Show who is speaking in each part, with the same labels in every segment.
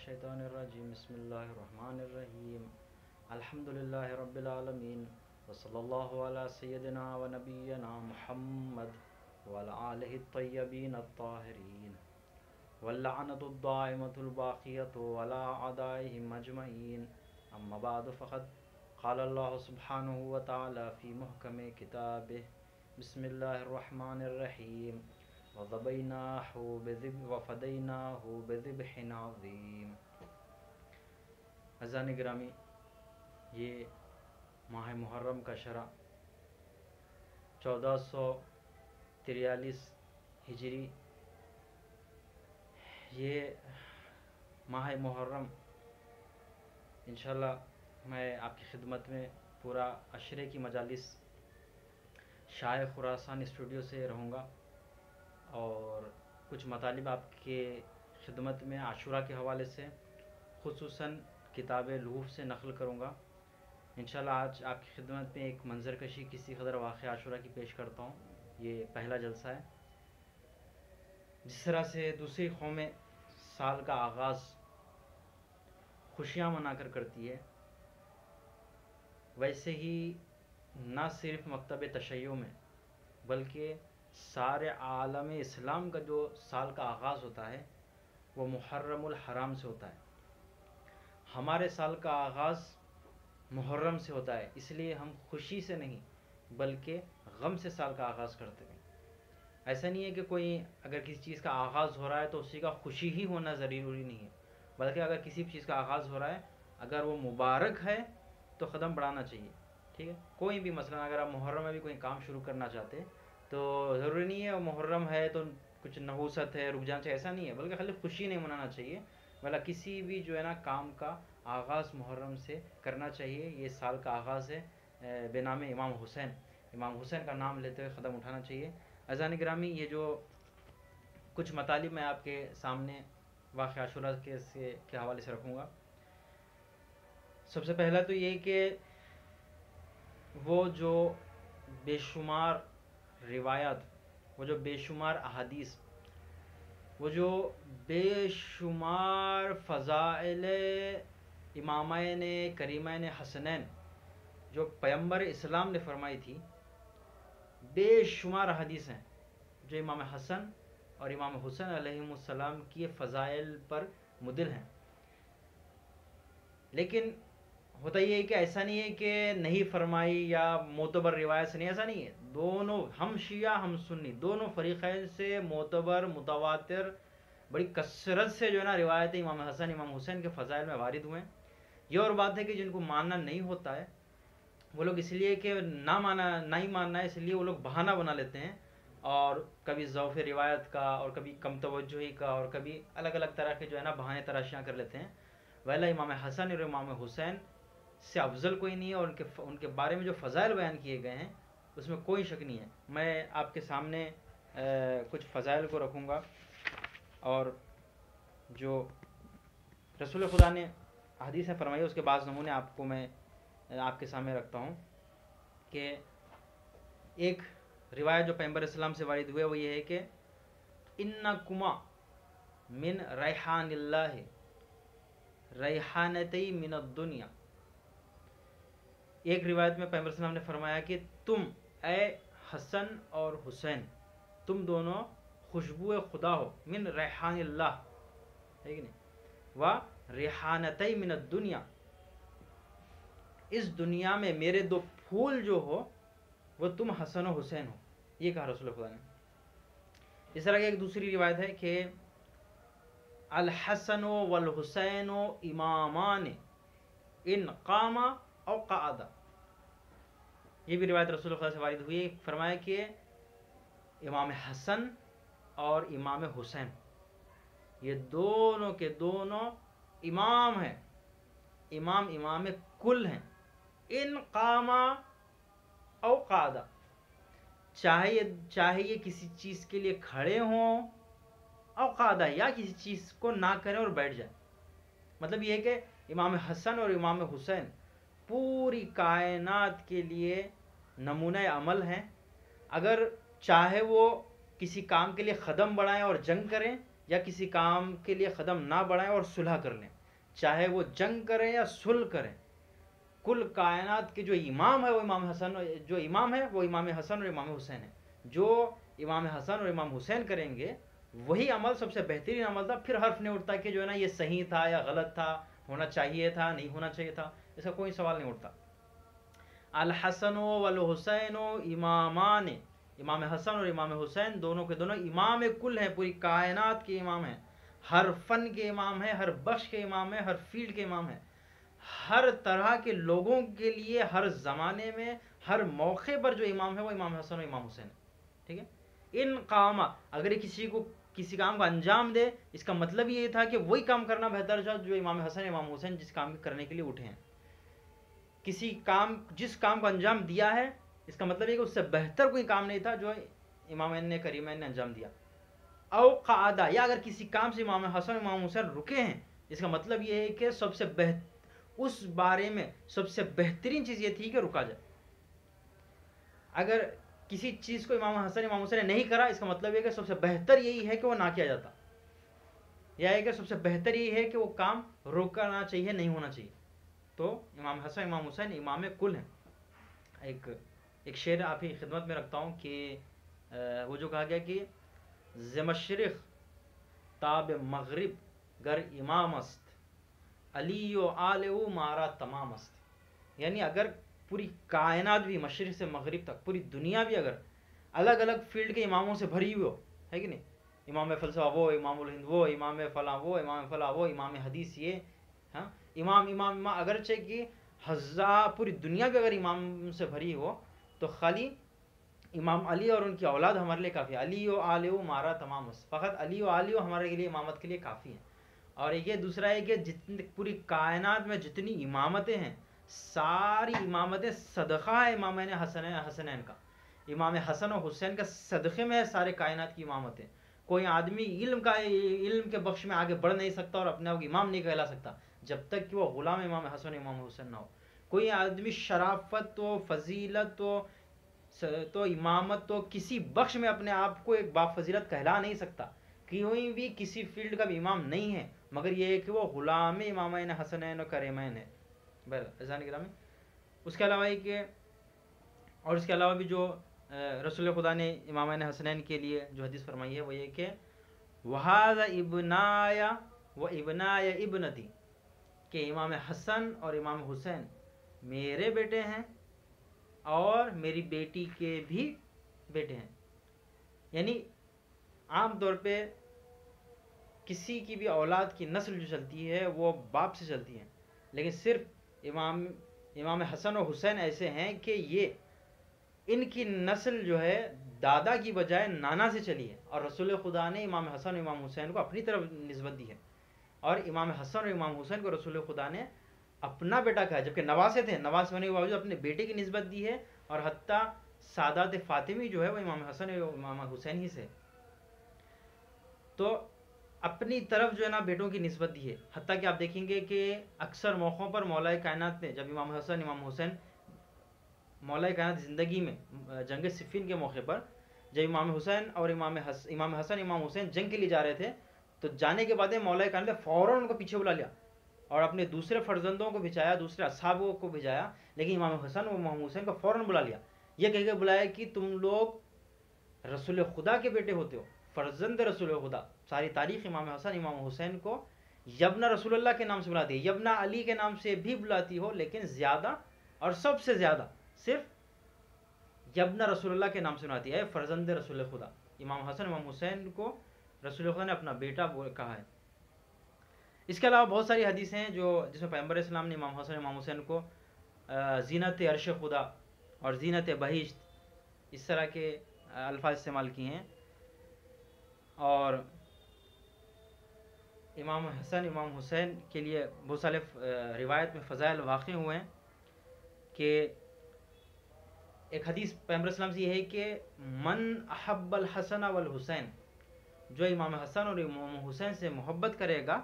Speaker 1: الشیطان الرجیم بسم اللہ الرحمن الرحیم الحمدللہ رب العالمین وصلی اللہ علی سیدنا و نبینا محمد وعلی آلہ الطیبین الطاہرین واللعنۃ الدائمۃ الباقیۃ علی اعدائهم اجمعین اما بعد فقد قال اللہ سبحانہ وتعالی فی محکم کتابہ بسم اللہ الرحمن الرحیم وفدیناہ بذبح عظیم۔ عزیزان گرامی، یہ ماہ محرم کا شرح 1443 ہجری، یہ ماہ محرم انشاءاللہ میں آپ کی خدمت میں پورا عشرے کی مجالس شاہ خراسان اسٹوڈیو سے رہوں گا اور کچھ مطالب آپ کے خدمت میں عاشورہ کے حوالے سے خصوصاً کتاب لحوف سے نقل کروں گا۔ انشاءاللہ آج آپ کی خدمت میں ایک منظر کشی کسی قدر واقع عاشورہ کی پیش کرتا ہوں۔ یہ پہلا جلسہ ہے۔ جس طرح سے دوسری قومیں سال کا آغاز خوشیاں منا کر کرتی ہے، ویسے ہی نہ صرف مکتب تشیع میں بلکہ سارے عالم اسلام کا جو سال کا آغاز ہوتا ہے وہ محرم الحرام سے ہوتا ہے۔ ہمارے سال کا آغاز محرم سے ہوتا ہے، اس لیے ہم خوشی سے نہیں بلکہ غم سے سال کا آغاز کرتے ہیں۔ ایسا نہیں ہے کہ کوئی اگر کسی چیز کا آغاز ہو رہا ہے تو اسی کا خوشی ہی ہونا ضروری نہیں ہے، بلکہ اگر کسی چیز کا آغاز ہو رہا ہے اگر وہ مبارک ہے تو قدم بڑھانا چاہیے، ٹھیک ہے۔ کوئی بھی مثلا اگر آپ محرم میں بھی کوئی کام شروع کرنا چاہتے ہیں تو ضروری نہیں ہے محرم ہے تو کچھ نحوست ہے رک جانا چاہیے، ایسا نہیں ہے، بلکہ خالی خوشی نہیں منانا چاہیے، بلکہ کسی بھی جو ہے نا کام کا آغاز محرم سے کرنا چاہیے۔ یہ سال کا آغاز ہے بے نام امام حسین کا نام لیتے ہوئے قدم اٹھانا چاہیے۔ عزیزان گرامی، یہ جو کچھ مطالب میں آپ کے سامنے واقعہ عاشورہ کے حوالے سے رکھوں گا۔ سب سے پہلا تو یہ کہ وہ جو بے شمار روایات، وہ جو بے شمار احادیث، وہ جو بے شمار فضائل امامین کریمین حسنین جو پیغمبر اسلام نے فرمائی تھی، بے شمار حدیث ہیں جو امام حسن اور امام حسین علیہم السلام کی فضائل پر مدل ہیں۔ لیکن ہوتا یہ ہے کہ ایسا نہیں ہے کہ نہیں فرمائی یا معتبر روایت سے نہیں، ایسا نہیں ہے۔ دونوں ہم شیعہ ہم سنی دونوں فریقین سے معتبر متواتر بڑی کثرت سے جو ہے نا روایتیں امام حسن امام حسین کے فضائل میں وارد ہوئے ہیں۔ یہ اور بات ہے کہ جن کو ماننا نہیں ہوتا ہے وہ لوگ اس لیے کہ نہیں ماننا ہے اس لیے وہ لوگ بہانہ بنا لیتے ہیں، اور کبھی ضعف روایت کا اور کبھی کم توجہی کا اور کبھی الگ الگ طرح کے جو ہے نا بہانے تراشیاں کر لیتے ہیں۔ ویلا امام حسن اور امام حسین سے افضل کوئی نہیں ہے، اور ان کے بارے میں جو فضائل بیان کیے گئے ہیں اس میں کوئی شک نہیں ہے۔ میں آپ کے سامنے کچھ فضائل کو رکھوں گا، اور جو رسول خدا نے حدیث میں فرمائی اس کے بعض نمونے آپ کو میں آپ کے سامنے رکھتا ہوں۔ کہ ایک روایت جو پیغمبر اسلام سے وارد ہوئے وہ یہ ہے کہ انکما من ریحان اللہ ریحانتی من الدنیا۔ ایک روایت میں پیغمبر اسلام نے فرمایا کہ تم اے حسن اور حسین تم دونوں خوشبو خدا ہو، من ریحان اللہ، ہے کہ نہیں، و ریحانتی من الدنیا، اس دنیا میں میرے دو پھول جو ہو وہ تم حسن و حسین ہو، یہ کہا رسول خدا نے۔ اس طرح کی ایک دوسری روایت ہے کہ الحسن والحسین امامان ان قام او قعد، یہ بھی روایت رسول خدا سے وارد ہوئی۔ فرمایا کہ امام حسن اور امام حسین یہ دونوں کے دونوں امام ہیں، امام کل ہیں، ان قام او قعد، چاہے یہ کسی چیز کے لیے کھڑے ہوں او قعد، یا کسی چیز کو نہ کریں اور بیٹھ جائیں۔ مطلب یہ ہے کہ امام حسن اور امام حسین پوری کائنات کے لیے نمونہ عمل ہیں۔ اگر چاہے وہ کسی کام کے لیے قدم بڑھائیں اور جنگ کریں، یا کسی کام کے لیے قدم نہ بڑھائیں اور صلح کر لیں، چاہے وہ جنگ کریں یا صلح کریں. کل کائنات کے جو امام ہے وہ امام حسن، جو امام ہے وہ امام حسن اور امام حسین ہے. جو امام حسن اور امام حسین کریں گے وہی عمل سب سے بہترین عمل تھا. پھر حرف نہیں اٹھتا کہ جو ہے نا یہ صحیح تھا یا غلط تھا، ہونا چاہیے تھا نہیں ہونا چاہیے تھا، ایسا کوئی سوال نہیں اٹھتا. الحسن والحسین امامان، امام حسن اور امام حسین دونوں کے دونوں امام کل ہیں، پوری کائنات کے امام ہیں، ہر فن کے امام ہیں، ہر بخش کے امام ہیں، ہر فیلڈ کے امام ہیں. ہر طرح کے لوگوں کے لیے ہر زمانے میں ہر موقع پر جو امام ہے وہ امام حسن اور امام حسین ہے. ٹھیک ہے. ان قامہ، اگر کسی کو کسی کام کو انجام دے، اس کا مطلب یہ تھا کہ وہی کام کرنا بہتر تھا جو امام حسن امام حسین جس کام کرنے کے لیے اٹھے ہیں. جس کام کو انجام دیا ہے اس کا مطلب یہ کہ اس سے بہتر کوئی کام نہیں تھا جو امامین نے کریمین نے انجام دیا. او قعدہ، یا اگر کسی کام سے امام حسن امام حسین رکے ہیں اس کا مطلب یہ ہے کہ اس بارے میں سب سے بہترین چیز یہ تھی کہ رکا جائے. اگر کسی چیز کو امام حسن امام حسین نے نہیں کرا اس کا مطلب یہ کہ سب سے بہتر یہی ہے کہ وہ نہ کیا جاتا، یا ہے کہ سب سے بہتر یہی ہے کہ وہ کام روکنا چاہیے، نہیں ہونا چاہیے. تو امام حسن امام حسین امام کل ہیں. ایک شعر آپ کی خدمت میں رکھتا ہوں کہ وہ جو کہا گیا کہ ز مشرق تاب مغرب گر امام است، علی و آل او مارا تمام است. یعنی اگر پوری کائنات بھی مشرق سے مغرب تک، پوری دنیا بھی اگر الگ الگ فیلڈ کے اماموں سے بھری ہوئی ہو، ہے کہ نہیں، امام فلسفہ وہ، امام الہند وہ، امام فلاں وہ، امام فلاں وہ، امام حدیث یہ، ہاں، امام اگرچہ کہ پوری دنیا بھی اگر امام سے بھری ہو تو خالی امام علی اور ان کی اولاد ہمارے لیے کافی ہے. علی و آل او مارا تمام است، فقط علی و آل او ہمارے لیے امامت کے لیے کافی ہیں. اور یہ دوسرا ہے کہ جتنی پوری کائنات میں جتنی امامتیں ہیں ساری امامتیں صدقہ ہے امامین حسنین کا. امام حسن و حسین کا صدقے میں ہے سارے کائنات کی امامتیں. کوئی آدمی علم کے بخش میں آگے بڑھ نہیں سکتا اور اپنے آپ امام نہیں کہلا سکتا جب تک کہ وہ غلام امام حسن امام حسین نہ ہو. کوئی آدمی شرافت و فضیلت تو امامت تو کسی بخش میں اپنے آپ کو ایک بافضیلت کہلا نہیں سکتا، کوئی بھی کسی فیلڈ کا بھی امام نہیں ہے مگر یہ ہے کہ وہ غلام امامین حسنین و کریمین ہے. بہرحال گرامی، اس کے علاوہ یہ کہ اور اس کے علاوہ بھی جو رسول خدا نے امامین حسنین کے لیے جو حدیث فرمائی ہے وہ یہ کہ وَهَذَا ابنایا و ابنایا ابنتی، کہ امام حسن اور امام حسین میرے بیٹے ہیں اور میری بیٹی کے بھی بیٹے ہیں. یعنی عام طور پہ کسی کی بھی اولاد کی نسل جو چلتی ہے وہ باپ سے چلتی ہے، لیکن صرف امام حسن و حسین ایسے ہیں کہ یہ ان کی نسل جو ہے دادا کی بجائے نانا سے چلی ہے، اور رسول خدا نے امام حسن و امام حسین کو اپنی طرف نسبت دی ہے. اور امام حسن اور امام حسین کو رسول خدا نے اپنا بیٹا کہا، جبکہ نواسے تھے، نواز ہونے کے باوجود اپنے بیٹے کی نسبت دی ہے. اور حتیٰ سادات فاطمی جو ہے وہ امام حسن اور امام حسین ہی سے، تو اپنی طرف جو ہے نا بیٹوں کی نسبت دی ہے. حتیٰ کہ آپ دیکھیں گے کہ اکثر موقعوں پر مولا کائنات نے جب امام حسن امام حسین مولا کائنات زندگی میں جنگ صفین کے موقع پر جب امام حسین اور امام حسن امام حسین جنگ کے لیے جا رہے تھے تو جانے کے بعد مولا کائنات نے فوراً ان کو پیچھے بلا لیا اور اپنے دوسرے فرزندوں کو بھیجایا، دوسرے اصحابوں کو بھیجایا، لیکن امام حسن اور امام حسین کو فوراً بلا لیا. یہ کہہ کے بلایا کہ تم لوگ رسول خدا کے بیٹے ہوتے ہو، فرزند رسول خدا. ساری تاریخ امام حسن امام حسین کو یبنا رسول اللہ کے نام سے بلاتی ہے، یبنا علی کے نام سے بھی بلاتی ہو، لیکن زیادہ اور سب سے زیادہ صرف یبنا رسول اللہ کے نام سے بلاتی ہے، فرزند رسول خدا. امام حسن امام حسین کو رسول خدا نے اپنا بیٹا کہا ہے. اس کے علاوہ بہت ساری حدیثیں ہیں جس میں پیغمبر اسلام نے امام حسن امام حسین کو زینت عرش خدا اور زینت بہشت اس طرح کے الفاظ استعمال کیے ہیں. اور امام حسن امام حسین کے لیے بہت سارے روایت میں فضائل واقع ہوئے ہیں کہ ایک حدیث پیغمبر اسلام سے یہ ہے کہ من احب الحسن والحسین، جو امام حسن اور امام حسین سے محبت کرے گا،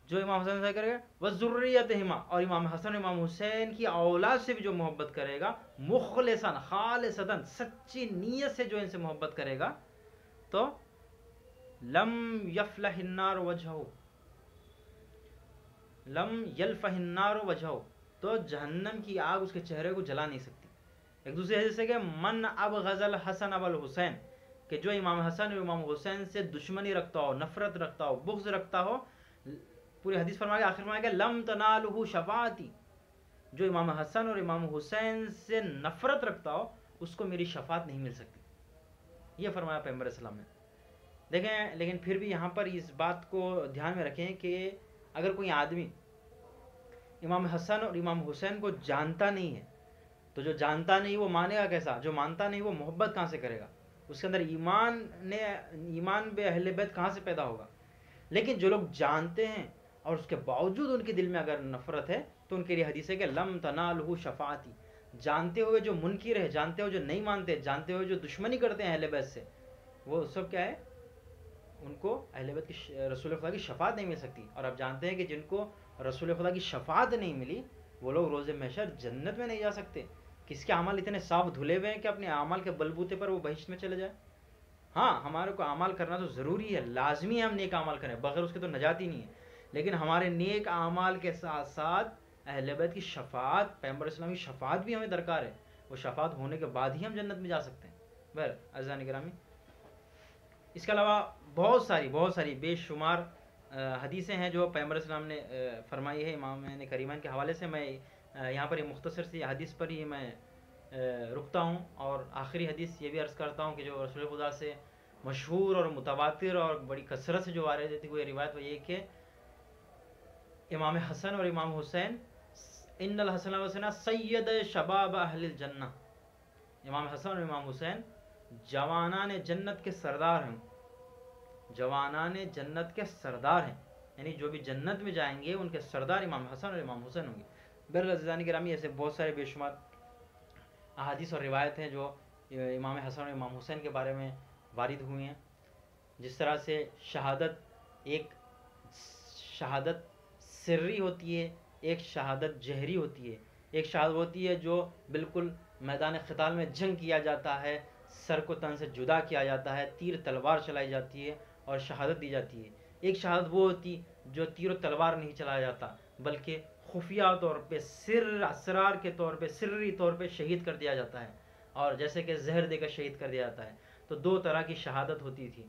Speaker 1: جو امام حسن سے کرے گا، وذریتہما، اور امام حسن امام حسین کی اولاد سے بھی جو محبت کرے گا، مخلصاً خالصتاً سچی نیت سے جو ان سے محبت کرے گا، تو لم یفلح النار وجہو، لم یلفح النار وجہو، تو جہنم کی آگ اس کے چہرے کو جلا نہیں سکتی۔ ایک دوسرے حدیث ہے کہ من ابغض الحسن والحسین، کہ جو امام حسن اور امام حسین سے دشمنی رکھتا ہو، نفرت رکھتا ہو، بغض رکھتا ہو، پوری حدیث فرمائے گا، آخر فرمائے گا لم تنالہ شفاعتی، جو امام حسن اور امام حسین سے نفرت رکھتا ہو اس کو میری شفاعت نہیں مل سکتی، یہ فرمایا پیغمبر اسلام نے۔ دیکھیں لیکن پھر بھی یہاں پر اس بات کو دھیان میں رکھیں کہ اگر کوئی آدمی امام حسن اور امام حسین کو جانتا نہیں ہے تو جو جانتا نہیں وہ مانے گا کیسا؟ جو مانتا نہیں وہ محبت کہاں سے کرے گا؟ اس کے اندر ایمان بے اہل بیت کہاں سے پیدا ہوگا؟ لیکن جو لوگ جانتے ہیں اور اس کے باوجود ان کے دل میں اگر نفرت ہے تو ان کے لیے حدیث ہے کہ لم تنالہ شفاعتی، جانتے ہوئے جو منکر ہے، جانتے ہوئے جو نہیں مانتے، جانتے ہوئے جو دشمنی کرتے ہیں اہل بیت سے، وہ سب کیا ہے؟ ان کو اہل بیت کی رسول خدا کی شفاعت نہیں مل سکتی۔ اور آپ جانتے ہیں کہ جن کو رسول خدا کی شفاعت نہیں ملی وہ لوگ روز محشر جنت میں نہیں جا سکتے۔ کس کے اعمال اتنے صاف دھلے ہوئے ہیں کہ اپنے اعمال کے بلبوتے پر وہ بہشت میں چلے جائے؟ ہاں ہمارے کو اعمال کرنا تو ضروری ہے، لازمی ہے ہم نیک اعمال کریں، بغیر اس کے تو نجات ہی نہیں ہے، لیکن ہمارے نیک اعمال کے ساتھ ساتھ اہل بیت کی شفاعت، پیغمبر اسلام کی شفاعت بھی ہمیں درکار ہے، وہ شفاعت ہونے کے بعد ہی ہم جنت میں جا سکتے ہیں۔ بہر عزیزان گرامی، اس کے علاوہ بہت ساری بے شمار حدیثیں ہیں جو پیغمبر اسلام نے فرمائی ہے امام کریمان کے حوالے سے۔ میں یہاں پر یہ مختصر سی حدیث پر ہی میں رکتا ہوں، اور آخری حدیث یہ بھی عرض کرتا ہوں کہ جو رسول خدا سے مشہور اور متواتر اور بڑی کثرت سے جو وارد ہوتی ہوئی روایت وہ یہ کہ امام حسن اور امام حسین، ان الحسن والحسین سید شباب اہل الجنہ، امام حسن اور امام حسین جوانان جنت کے سردار ہیں، جوانان جنت کے سردار ہیں، یعنی جو بھی جنت میں جائیں گے ان کے سردار امام حسن اور امام حسین ہوں گے۔ بہرحال عزیزان گرامی، ایسے بہت سارے بے شمار احادیث اور روایت ہیں جو امام حسن اور امام حسین کے بارے میں وارد ہوئی ہیں۔ جس طرح سے ایک شہادت سری ہوتی ہے، ایک شہادت جہری ہوتی ہے۔ ایک شہادت ہوتی ہے جو بالکل میدان قتال میں جنگ کیا جاتا ہے، سر کو تن سے جدا کیا جاتا ہے، تیر تلوار چلائی جاتی ہے اور شہادت دی جاتی ہے۔ ایک شہادت وہ ہوتی جو تیر و تلوار نہیں چلایا جاتا بلکہ خفیہ طور پہ، سر اسرار کے طور پہ، سری طور پہ شہید کر دیا جاتا ہے، اور جیسے کہ زہر دے کر شہید کر دیا جاتا ہے۔ تو دو طرح کی شہادت ہوتی تھی،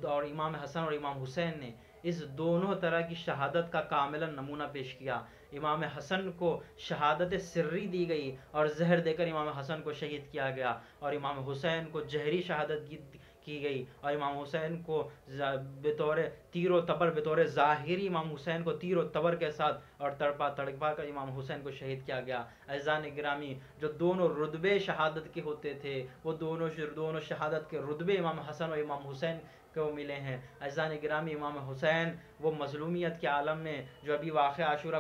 Speaker 1: اور امام حسن اور امام حسین نے اس دونوں طرح کی شہادت کا کاملا نمونہ پیش کیا۔ امام حسن کو شہادت سری دی گئی اور زہر دے کر امام حسن کو شہید کیا گیا، اور امام حسین کو جہری شہادت کی گئی، اور امام حسین کو بطور تیر و تبر، بطور ظاہری امام حسین کو تیر و تبر کے ساتھ اور تڑپا کر امام حسین کو شہید کیا گیا۔ عزیزان گرامی، جو دونوں رتبے شہادت کے ہوتے تھے وہ دونوں شہادت کے رتبے امام حسن اور امام حسین کو ملے ہیں۔ عزیزان گرامی، امام حسین وہ مظلومیت کے عالم میں جو ابھی واقعہ عاشورہ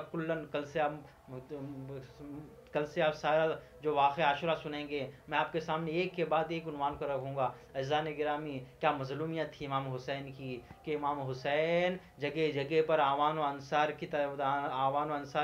Speaker 1: کل سے آپ سارا جو واقعہ عاشورہ سنیں گے، میں آپ کے سامنے ایک کے بعد ایک عنوان کر رکھوں گا۔ عزیزان گرامی، کیا مظلومیت تھی امام حسین کی کہ امام حسین جگہ جگہ پر آوان و انصار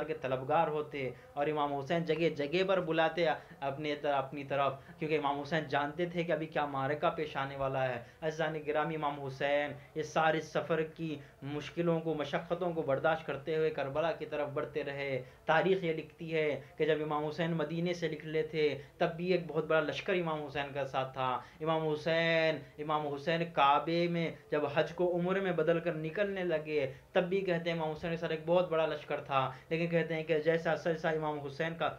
Speaker 1: کے طلبگار ہوتے، اور امام حسین جگہ جگہ پر بلاتے اپنی طرف، کیونکہ امام حسین جانتے تھے کہ ابھی کیا معرکہ پیش آنے والا ہے۔ عزیزان گرامی، امام حسین یہ سارے سفر کی مشکلوں کو، مشقتوں کو برداشت کرتے ہوئے کربلا کی طرف بڑھتے رہے۔ تاریخ یہ لکھتی ہے کہ جب امام حسین مدینے سے نکلے تھے تب بھی ایک بہت بڑا لشکر امام حسین کا ساتھ تھا۔ امام حسین کعبے میں جب حج کو عمرے میں بدل کر نکلنے لگے تب بھی کہتے ہیں امام حسین کے ساتھ ایک بہت بڑا لشکر تھا، لیکن کہتے ہیں کہ جیسا امام حسین کا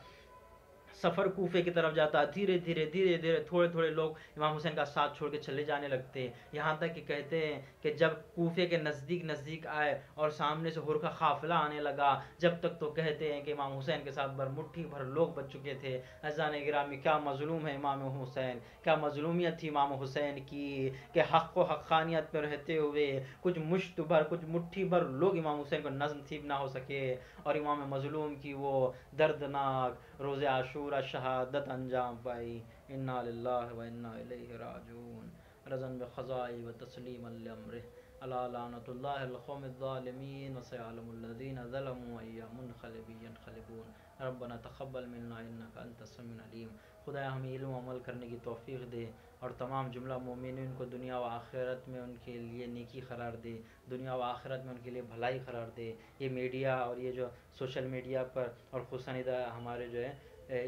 Speaker 1: سفر کوفے کی طرف جاتا، دھیرے دھیرے تھوڑے لوگ امام حسین کا ساتھ چھوڑ کے چلے جانے لگتے، یہاں تک کہ کہتے ہیں کہ جب کوفے کے نزدیک آئے اور سامنے سے حور کا قافلہ آنے لگا، جب تک تو کہتے ہیں کہ امام حسین کے ساتھ مٹھی بھر لوگ بچ چکے تھے۔ عزیزان گرامی، کیا مظلوم ہے امام حسین، کیا مظلومیت تھی امام حسین کی کہ حق و حقانیت میں رہتے ہوئے کچھ مٹھی بھر لوگ امام حسین کو نصیب نہ ہو سکے، اور امام مظلوم کی وہ دردناک روز عاشورہ شہادت انجام پائی۔ انا للہ و انا الیہ راجعون، رضا بقضاء و تسلیما لامرہ۔ الا لعنۃ اللہ القوم الظالمین وسيعلم الذین ظلموا أي منقلب ينقلبون ربنا تقبل منا انک انت السمیع العلیم۔ خدایا ہمیں علم و عمل کرنے کی توفیق دے، اور تمام جملہ مومنین کو دنیا و آخرت میں ان کے لیے نیکی قرار دے، دنیا و آخرت میں ان کے لیے بھلائی قرار دے۔ یہ میڈیا اور یہ جو سوشل میڈیا پر، اور خصوصاً ہمارے جو ہے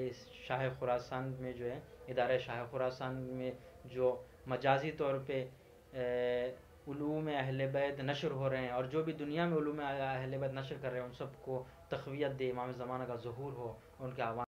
Speaker 1: اس شاہ خراسان میں جو ہے ادارہ شاہ خراسان میں جو مجازی طور پہ علوم اہل بیت نشر ہو رہے ہیں، اور جو بھی دنیا میں علوم اہل بیت نشر کر رہے ہیں، ان سب کو تقویت دے، امام زمانہ کا ظہور ہو، ان کے